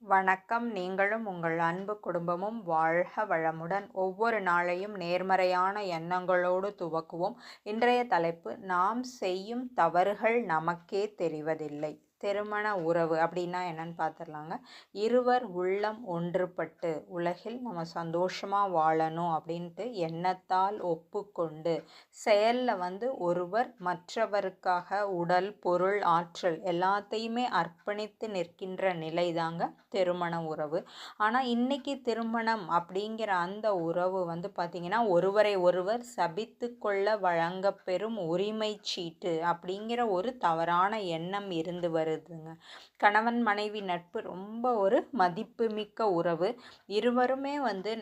வணக்கம். நீங்களும் உங்கள் அன்பு குடும்பமும் வாழ்க வளமுடன். ஒவ்வொரு நாளையும் நேர்மறையான எண்ணங்களோடு துவக்குவோம். இன்றைய தலைப்பு: நாம் செய்யும் தவறுகள் நமக்கே தெரிவதில்லை. திருமண உறவு அப்படின்னா என்னன்னு பார்த்துடலாங்க. இருவர் உள்ளம் ஒன்றுபட்டு உலகில் நம்ம சந்தோஷமாக வாழணும் அப்படின்ட்டு எண்ணத்தால் ஒப்புக்கொண்டு செயலில் ஒருவர் மற்றவருக்காக உடல், பொருள், ஆற்றல் எல்லாத்தையுமே அர்ப்பணித்து நிற்கின்ற நிலை தாங்க திருமண உறவு. ஆனால் இன்னைக்கு திருமணம் அப்படிங்கிற அந்த உறவு பார்த்திங்கன்னா, ஒருவரை ஒருவர் சபித்து கொள்ள வழங்கப்பெறும் உரிமை சீட்டு அப்படிங்கிற ஒரு தவறான எண்ணம் இருந்து வருதுங்க. கணவன் மனைவி நட்பு ரொம்ப ஒரு மதிப்புமிக்க உறவு. இருவருமே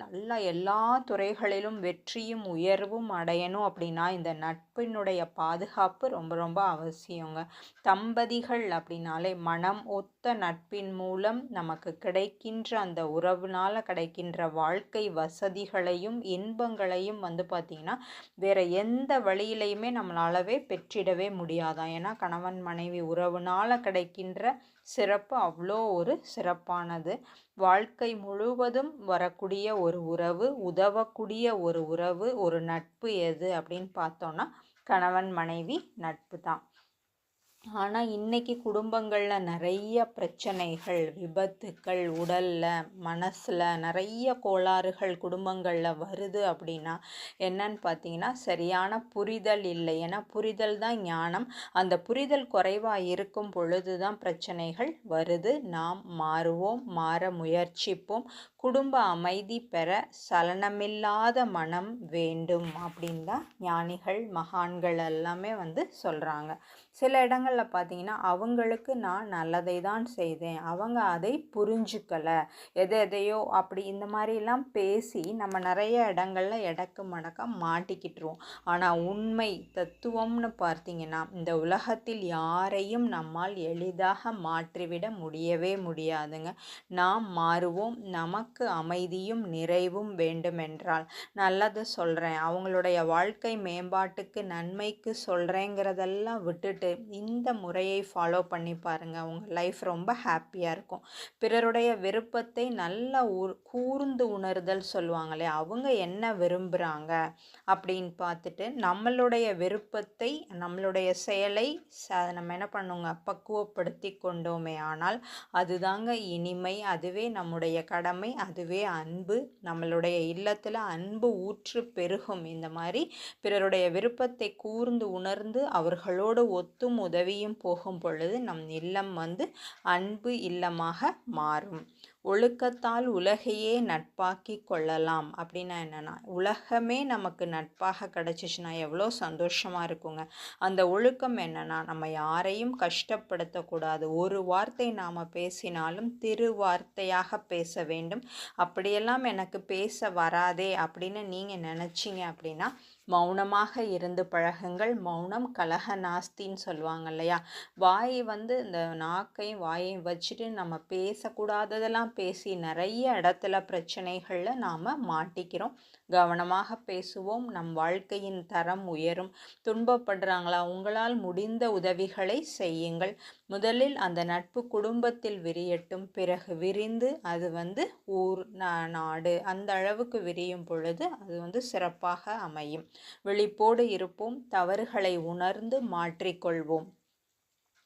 நல்லா எல்லா துறைகளிலும் வெற்றியும் உயர்வும் அடையணும் அப்படின்னா இந்த நட்பினுடைய பாதுகாப்பு ரொம்ப ரொம்ப அவசியங்க. தம்பதிகள் அப்படின்னாலே மனம் ஒத்த நட்பின் மூலம் நமக்கு கிடைக்கின்ற அந்த உறவுனால கிடைக்கின்ற வாழ்க்கை வசதிகளையும் இன்பங்களையும் பார்த்திங்கன்னா வேற எந்த வழியிலையுமே நம்மளாலவே பெற்றிடவே முடியாதான். ஏன்னா கணவன் மனைவி உறவுனால கிடைக்கின்ற சிறப்பு அவ்வளோ ஒரு சிறப்பானது. வாழ்க்கை முழுவதும் வரக்கூடிய ஒரு உறவு, உதவக்கூடிய ஒரு உறவு, ஒரு நட்பு எது அப்படின்னு பார்த்தோன்னா கணவன் மனைவி நட்பு தான். ஆனால் இன்னைக்கு குடும்பங்களில் நிறைய பிரச்சனைகள், விபத்துக்கள், உடலில், மனசில் நிறைய கோளாறுகள் குடும்பங்களில் வருது அப்படின்னா என்னன்னு பார்த்தீங்கன்னா சரியான புரிதல் இல்லை. ஏன்னா புரிதல் தான் ஞானம். அந்த புரிதல் குறைவாக இருக்கும் பொழுது தான் பிரச்சனைகள் வருது. நாம் மாறுவோம், மாற முயற்சிப்போம். குடும்ப அமைதி பெற சலனமில்லாத மனம் வேண்டும் அப்படின்னு தான் ஞானிகள், மகான்கள் எல்லாமே சொல்கிறாங்க. சில இடங்களில் பார்த்தீங்கன்னா அவங்களுக்கு நான் நல்லதை தான் செய்தேன், அவங்க அதை புரிஞ்சுக்கலை, எதையோ அப்படி இந்த மாதிரிலாம் பேசி நம்ம நிறைய இடங்களில் எடக்கு மடக்க மாட்டிக்கிட்டுருவோம். ஆனால் உண்மை தத்துவம்னு பார்த்தீங்கன்னா இந்த உலகத்தில் யாரையும் நம்மால் எளிதாக மாற்றிவிட முடியவே முடியாதுங்க. நாம் மாறுவோம். நமக்கு அமைதியும் நிறைவும் வேண்டுமென்றால், நல்லது சொல்கிறேன், அவங்களுடைய வாழ்க்கை மேம்பாட்டுக்கு நன்மைக்கு சொல்கிறேங்கிறதெல்லாம் விட்டுட்டு இந்த முறையை ஃபாலோ பண்ணி பாருங்கள். உங்கள் லைஃப் ரொம்ப ஹாப்பியாக இருக்கும். பிறருடைய விருப்பத்தை நல்லா கூர்ந்து உணர்தல் சொல்லுவாங்களே, அவங்க என்ன விரும்புகிறாங்க அப்படின்னு பார்த்துட்டு நம்மளுடைய விருப்பத்தை, நம்மளுடைய செயலை நம்ம என்ன பண்ணுங்க, பக்குவப்படுத்தி கொண்டோமே ஆனால் அதுதாங்க இனிமை, அதுவே நம்முடைய கடமை, அதுவே அன்பு. நம்மளுடைய இல்லத்தில் அன்பு ஊற்று பெருகும். இந்த மாதிரி பிறருடைய விருப்பத்தை கூர்ந்து உணர்ந்து அவர்களோடு ஒத்தும் உதவியும் போகும் பொழுது நம் இல்லம் அன்பு இல்லமாக மாறும். ஒழுக்கத்தால் உலகையே நட்பாக்கி கொள்ளலாம் அப்படின்னா என்னென்னா, உலகமே நமக்கு நட்பாக கிடச்சிச்சுன்னா எவ்வளோ சந்தோஷமாக இருக்குங்க. அந்த ஒழுக்கம் என்னென்னா, நம்ம யாரையும் கஷ்டப்படுத்தக்கூடாது. ஒரு வார்த்தை நாம் பேசினாலும் திரு வார்த்தையாக பேச வேண்டும். அப்படியெல்லாம் எனக்கு பேச வராதே அப்படின்னு நீங்கள் நினச்சிங்க அப்படின்னா மௌனமாக இருந்து பழகுங்கள். மௌனம் கலக நாஸ்தின்னு சொல்லுவாங்க இல்லையா. வாய் இந்த நாக்கையும் வாயையும் வச்சுட்டு நம்ம பேசக்கூடாததெல்லாம் பேசி நிறைய இடத்துல பிரச்சனைகளில் நாம் மாட்டிக்கிறோம். கவனமாக பேசுவோம். நம் வாழ்க்கையின் தரம் உயரும். துன்பப்படுறாங்களா, உங்களால் முடிந்த உதவிகளை செய்யுங்கள். முதலில் அந்த நட்பு குடும்பத்தில் விரியட்டும். பிறகு விரிந்து அது ஊர், நாடு அந்த அளவுக்கு விரியும் பொழுது அது சிறப்பாக அமையும். விழிப்போடு இருப்போம். தவறுகளை உணர்ந்து மாற்றிக்கொள்வோம்.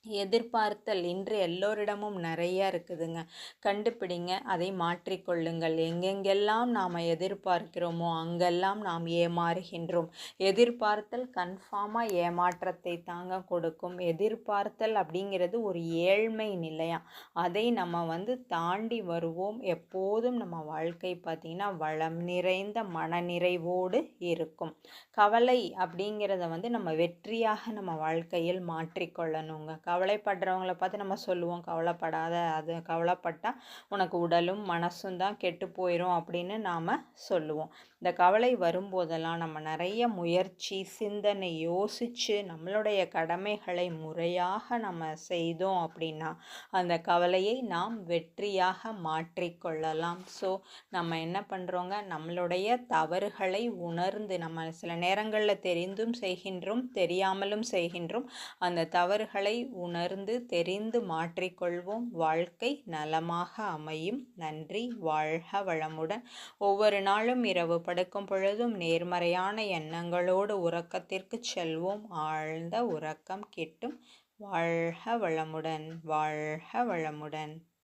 எதிர்பார்த்தல் இன்று எல்லோரிடமும் நிறைய இருக்குதுங்க. கண்டுபிடிங்க, அதை மாற்றிக்கொள்ளுங்கள். எங்கெங்கெல்லாம் நாம் எதிர்பார்க்கிறோமோ அங்கெல்லாம் நாம் ஏமாறுகின்றோம். எதிர்பார்த்தல் கன்ஃபார்மாக ஏமாற்றத்தை தாங்க கொடுக்கும். எதிர்பார்த்தல் அப்படிங்கிறது ஒரு ஏழ்மை நிலையா. அதை நம்ம தாண்டி வருவோம். எப்போதும் நம்ம வாழ்க்கை பார்த்திங்கன்னா வளம் நிறைந்த மனநிறைவோடு இருக்கும். கவலை அப்படிங்கிறத நம்ம வெற்றியாக நம்ம வாழ்க்கையில் மாற்றிக்கொள்ளணுங்க. கவலைப்படுறவங்கள பார்த்து நம்ம சொல்லுவோம், கவலைப்படாத, அது கவலைப்பட்டால் உனக்கு உடலும் மனசும் தான் கெட்டு போயிடும் அப்படின்னு நாம் சொல்லுவோம். இந்த கவலை வரும்போதெல்லாம் நம்ம நிறைய முயற்சி, சிந்தனை, யோசிச்சு நம்மளுடைய கடமைகளை முறையாக நம்ம செய்தோம் அப்படின்னா, அந்த கவலையை நாம் வெற்றியாக மாற்றிக்கொள்ளலாம். ஸோ நம்ம என்ன பண்ணுறோங்க, நம்மளுடைய தவறுகளை உணர்ந்து நம்ம சில நேரங்களில் தெரிந்தும் செய்கின்றோம், தெரியாமலும் செய்கின்றோம். அந்த தவறுகளை உணர்ந்து தெரிந்து மாற்றிக்கொள்வோம். வாழ்க்கை நலமாக அமையும். நன்றி. வாழ்க வளமுடன். ஒவ்வொரு நாளும் இரவு படுக்கும் பொழுதும் நேர்மறையான எண்ணங்களோடு உறக்கத்திற்கு செல்வோம். ஆழ்ந்த உறக்கம் கிட்டும். வாழ்க வளமுடன். வாழ்க வளமுடன்.